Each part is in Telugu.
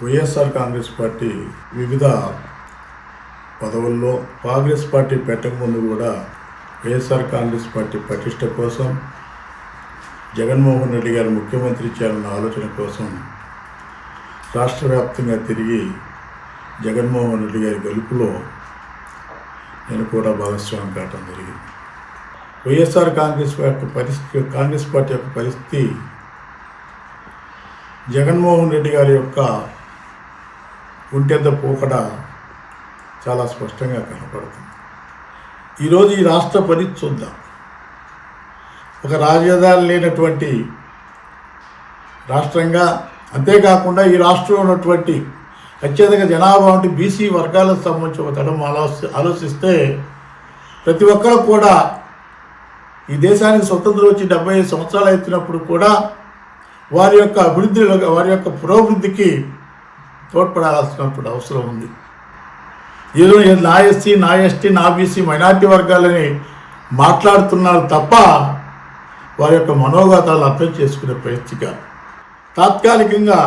వైఎస్ఆర్ కాంగ్రెస్ పార్టీ వివిధ పదవుల్లో కాంగ్రెస్ పార్టీ పెట్టకముందు కూడా వైఎస్ఆర్ కాంగ్రెస్ పార్టీ ప్రతిష్ట కోసం జగన్మోహన్ రెడ్డి గారు ముఖ్యమంత్రి చేయాలన్న ఆలోచన కోసం రాష్ట్ర వ్యాప్తంగా తిరిగి జగన్మోహన్ రెడ్డి గారి గెలుపులో నేను కూడా భాగస్వామ్యం కావడం జరిగింది. వైఎస్ఆర్ కాంగ్రెస్ పార్టీ యొక్క పరిస్థితి జగన్మోహన్ రెడ్డి గారి యొక్క ఒంటెద్ద పోకడ చాలా స్పష్టంగా కనపడుతుంది. ఈరోజు ఈ రాష్ట్ర పరిస్థితి చూద్దాం. ఒక రాజధాని లేనటువంటి రాష్ట్రంగా, అంతేకాకుండా ఈ రాష్ట్రంలో ఉన్నటువంటి అత్యధిక జనాభా ఉంటే బీసీ వర్గాలకు సంబంధించి ఒక తరం ఆలోచిస్తే ప్రతి ఒక్కరు కూడా ఈ దేశానికి స్వతంత్రం వచ్చి 75 సంవత్సరాలు అవుతున్నప్పుడు కూడా వారి యొక్క అభివృద్ధిలో, వారి యొక్క పురోభివృద్ధికి తోడ్పడాల్సినప్పుడు అవసరం ఉంది. ఏదో నా ఎస్సీ, నా ఎస్టీ, నా బీసీ, మైనార్టీ వర్గాలని మాట్లాడుతున్నారు తప్ప వారి యొక్క మనోగతాలు అర్థం చేసుకునే పరిస్థితిగా తాత్కాలికంగా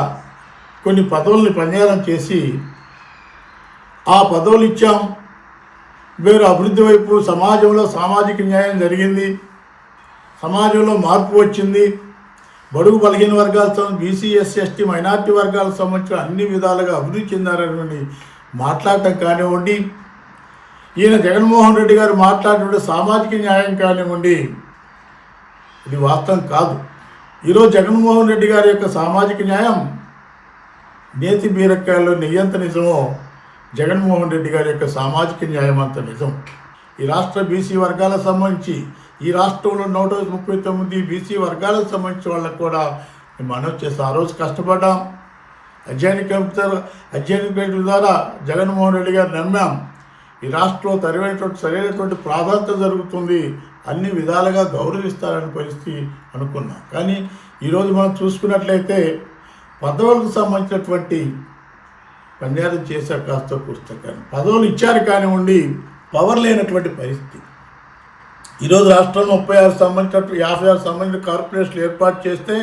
కొన్ని పదవుల్ని పనియారం చేసి ఆ పదవులు ఇచ్చాం, వేరు అభివృద్ధి వైపు సమాజంలో సామాజిక న్యాయం జరిగింది, సమాజంలో మార్పు వచ్చింది, బడుగు బలహీన వర్గాలతో బీసీ, ఎస్సీ, ఎస్టీ, మైనార్టీ వర్గాలకు సంబంధించిన అన్ని విధాలుగా అభివృద్ధి చెందారని మాట్లాడటం కానివ్వండి, ఈయన జగన్మోహన్ రెడ్డి గారు మాట్లాడినటువంటి సామాజిక న్యాయం కానివ్వండి, ఇది వాస్తవం కాదు. ఈరోజు జగన్మోహన్ రెడ్డి గారి యొక్క సామాజిక న్యాయం నేతి బీరకాయలో నెయ్యంత నిజమో జగన్మోహన్ రెడ్డి గారి యొక్క సామాజిక న్యాయం అంత నిజం. ఈ రాష్ట్ర బీసీ వర్గాలకు సంబంధించి, ఈ రాష్ట్రంలో 139 బీసీ వర్గాలకు సంబంధించిన వాళ్ళకు కూడా మనం చేసి ఆ రోజు కష్టపడ్డాం. అధ్యయన కమిటీ ద్వారా జగన్మోహన్ రెడ్డి గారు నమ్మాం. ఈ రాష్ట్రంలో సరైనటువంటి ప్రాధాన్యత జరుగుతుంది, అన్ని విధాలుగా గౌరవిస్తారని పరిస్థితి అనుకున్నాం. కానీ ఈరోజు మనం చూసుకున్నట్లయితే పదవులకు సంబంధించినటువంటి పనియారం చేశారు, కాస్త పుస్తకాన్ని పదవులు ఇచ్చారు కానివ్వండి, పవర్ లేనటువంటి పరిస్థితి. ఈరోజు రాష్ట్రంలో 56 సంబంధించిన కార్పొరేషన్లు ఏర్పాటు చేస్తే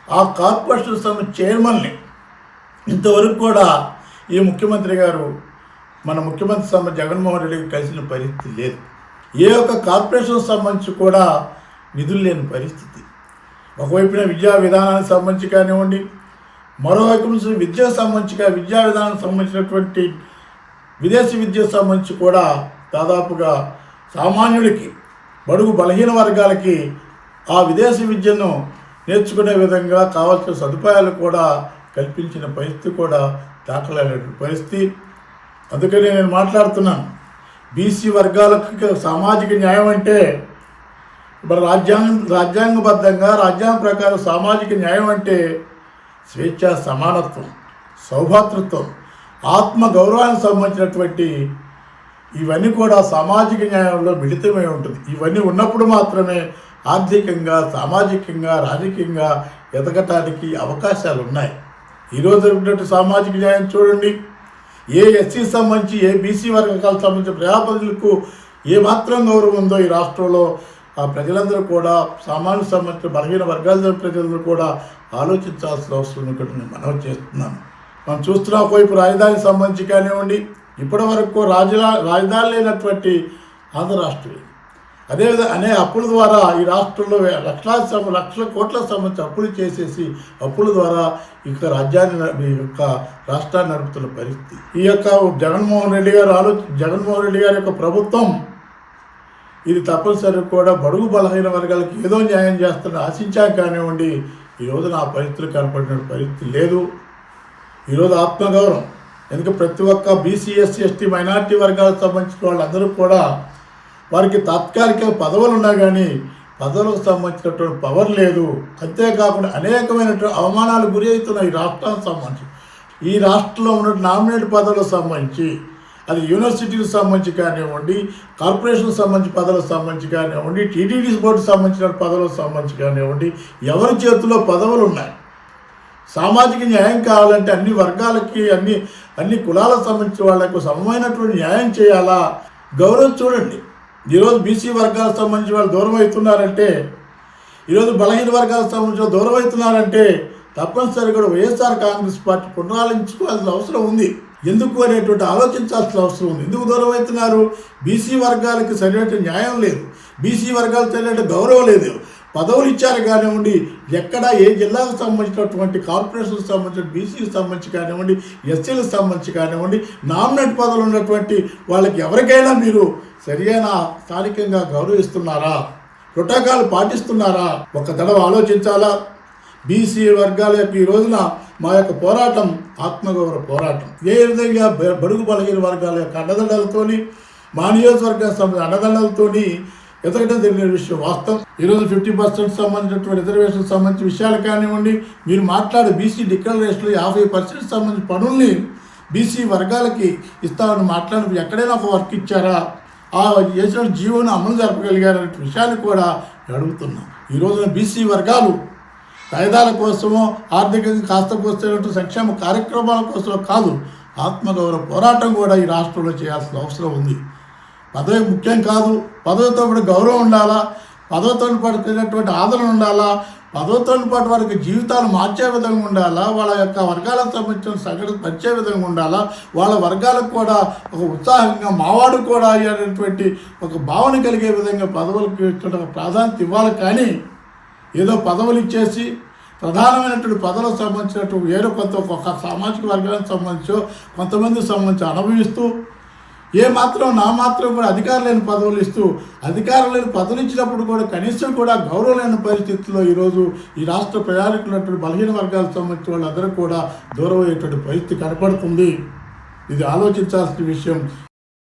ఆ కార్పొరేషన్ సంబంధించిన చైర్మన్ని ఇంతవరకు కూడా ఈ ముఖ్యమంత్రి గారు, మన ముఖ్యమంత్రి జగన్మోహన్ రెడ్డికి కలిసిన పరిస్థితి లేదు. ఏ ఒక్క కార్పొరేషన్ సంబంధించి కూడా నిధులు లేని పరిస్థితి. ఒకవైపున విద్యా విధానానికి సంబంధించి కానివ్వండి, మరోవైపు నుంచి విద్యా విధానానికి సంబంధించినటువంటి విదేశీ విద్యకు సంబంధించి కూడా దాదాపుగా సామాన్యుడికి, బడుగు బలహీన వర్గాలకి ఆ విదేశీ విద్యను నేర్చుకునే విధంగా కావాల్సిన సదుపాయాలు కూడా కల్పించిన పరిస్థితి కూడా దాఖలైనటువంటి పరిస్థితి. అందుకని నేను మాట్లాడుతున్నాను, బీసీ వర్గాలకు సామాజిక న్యాయం అంటే మరి రాజ్యాంగబద్ధంగా రాజ్యాంగం ప్రకారం సామాజిక న్యాయం అంటే స్వేచ్ఛ, సమానత్వం, సౌభాతృత్వం, ఆత్మగౌరవానికి సంబంధించినటువంటి ఇవన్నీ కూడా సామాజిక న్యాయంలో మిళితమై ఉంటుంది. ఇవన్నీ ఉన్నప్పుడు మాత్రమే ఆర్థికంగా, సామాజికంగా, రాజకీయంగా ఎదగటానికి అవకాశాలు ఉన్నాయి. ఈరోజు ఉన్నటువంటి సామాజిక న్యాయం చూడండి, ఏ ఎస్సీ సంబంధించి, ఏ బీసీ వర్గాలకు సంబంధించిన ప్రజాప్రతినిధులకు ఏమాత్రం గౌరవం ఉందో ఈ రాష్ట్రంలో ఆ ప్రజలందరూ కూడా, సామాన్య సంబంధించిన బలహీన వర్గాల ప్రజలందరూ కూడా ఆలోచించాల్సిన అవసరం ఇక్కడ నేను మనవి చేస్తున్నాను. మనం చూస్తున్న ఒకవైపు రాజధానికి సంబంధించి కానివ్వండి, ఇప్పటి వరకు రాజధాని లేనటువంటి ఆంధ్ర రాష్ట్రం, అదేవిధంగా అనేక అప్పుల ద్వారా ఈ రాష్ట్రంలో లక్షల కోట్ల సంబంధించి అప్పులు చేసేసి అప్పుల ద్వారా ఈ యొక్క రాష్ట్రాన్ని నడుపుతున్న పరిస్థితి. ఈ యొక్క జగన్మోహన్ రెడ్డి గారి యొక్క ప్రభుత్వం ఇది తప్పనిసరి కూడా బడుగు బలహీన వర్గాలకు ఏదో న్యాయం చేస్తున్న ఆశించాం కానివ్వండి, ఈరోజు నా పరిస్థితులు కనపడిన పరిస్థితి లేదు. ఈరోజు ఆత్మగౌరవం, ఎందుకంటే ప్రతి ఒక్క బీసీ, ఎస్సీ, ఎస్టీ, మైనార్టీ వర్గాలకు సంబంధించిన వాళ్ళందరూ కూడా వారికి తాత్కాలిక పదవులు ఉన్నా కానీ పదవులకు సంబంధించినటువంటి పవర్ లేదు. అంతేకాకుండా అనేకమైనటువంటి అవమానాలు గురి అవుతున్న ఈ రాష్ట్రానికి సంబంధించి, ఈ రాష్ట్రంలో ఉన్న నామినేట్ పదవులకు సంబంధించి, అది యూనివర్సిటీలకు సంబంధించి కానివ్వండి, కార్పొరేషన్కి సంబంధించి పదవులకు సంబంధించి కానివ్వండి, టీటీడీ బోర్డుకు సంబంధించిన పదవులకు సంబంధించి కానివ్వండి, ఎవరి చేతిలో పదవులు ఉన్నాయి. సామాజిక న్యాయం కావాలంటే అన్ని వర్గాలకి, అన్ని కులాలకు సంబంధించిన వాళ్లకు సమమైనటువంటి న్యాయం చేయాలా? గౌరవం చూడండి, ఈరోజు బీసీ వర్గాలకు సంబంధించి వాళ్ళు దూరం అవుతున్నారంటే, ఈరోజు బలహీన వర్గాలకు సంబంధించిన దూరం అవుతున్నారంటే తప్పనిసరిగా కూడా వైఎస్ఆర్ కాంగ్రెస్ పార్టీ పునరాలోచించుకోవాల్సిన అవసరం ఉంది. ఎందుకు అనేటువంటి ఆలోచించాల్సిన అవసరం ఉంది. ఎందుకు దూరం అవుతున్నారు? బీసీ వర్గాలకి సరైన న్యాయం లేదు, బీసీ వర్గాలకు సరైన గౌరవం లేదు. పదవులు ఇచ్చారు కానివ్వండి, ఎక్కడ ఏ జిల్లాకు సంబంధించినటువంటి కార్పొరేషన్కి సంబంధించిన బీసీకి సంబంధించి కానివ్వండి, ఎస్సీలకు సంబంధించి కానివ్వండి, నామినేట్ పదవులు ఉన్నటువంటి వాళ్ళకి ఎవరికైనా మీరు సరియైన స్థానికంగా గౌరవిస్తున్నారా? ప్రోటోకాల్ పాటిస్తున్నారా? ఒక తడవ ఆలోచించాలా. బీసీ వర్గాల యొక్క ఈ రోజున మా యొక్క పోరాటం ఆత్మగౌరవ పోరాటం. ఏ విధంగా బడుగు బలహీన వర్గాల యొక్క అండదండలతోని, మా నియోజకవర్గానికి సంబంధించిన అండదండలతోని ఎదగడం జరిగిన విషయం వాస్తవం. ఈరోజు 50% సంబంధించినటువంటి రిజర్వేషన్ సంబంధించిన విషయాలు కానివ్వండి, మీరు మాట్లాడే బీసీ డిక్లరేషన్లో 50% సంబంధించిన పనుల్ని బీసీ వర్గాలకి ఇస్తామని మాట్లాడి ఎక్కడైనా ఒక వర్క్ ఇచ్చారా? ఆ చేసిన జీవోను అమలు జరపగలిగారనే విషయాన్ని కూడా అడుగుతున్నాం. ఈ రోజున బీసీ వర్గాలు కాయిదాల కోసమో ఆర్థికంగా కాస్త కోస్తున్నట్టు సంక్షేమ కార్యక్రమాల కోసమో కాదు, ఆత్మగౌరవ పోరాటం కూడా ఈ రాష్ట్రంలో చేయాల్సిన అవసరం ఉంది. పదవి ముఖ్యం కాదు, పదవితో పాటు గౌరవం ఉండాలా, పదవితో పాటు ఆదరణ ఉండాలా, పదవితో పాటు వారికి జీవితాలు మార్చే విధంగా ఉండాలా, వాళ్ళ యొక్క వర్గాలకు సంబంధించిన సంఘటన పరిచే విధంగా ఉండాలా, వాళ్ళ వర్గాలకు కూడా ఒక ఉత్సాహంగా మావాడు కూడా అయ్యేటటువంటి ఒక భావన కలిగే విధంగా పదవులకు ఇచ్చిన ప్రాధాన్యత ఇవ్వాలి. కానీ ఏదో పదవులు ఇచ్చేసి ప్రధానమైనటువంటి పదవులకు సంబంధించినటువంటి వేరే ఒక సామాజిక వర్గానికి సంబంధించో కొంతమందికి సంబంధించి అనుభవిస్తూ ఏమాత్రం నా మాత్రం కూడా అధికారం లేని పదవులు ఇస్తూ, అధికారం లేని పదవులు ఇచ్చినప్పుడు కూడా కనీసం కూడా గౌరవం లేని పరిస్థితుల్లో ఈరోజు ఈ రాష్ట్ర ప్రయాణికులైనటువంటి బలహీన వర్గాలకు సంబంధించిన వాళ్ళందరూ కూడా దూరం అయ్యేటువంటి పరిస్థితి కనపడుతుంది. ఇది ఆలోచించాల్సిన విషయం.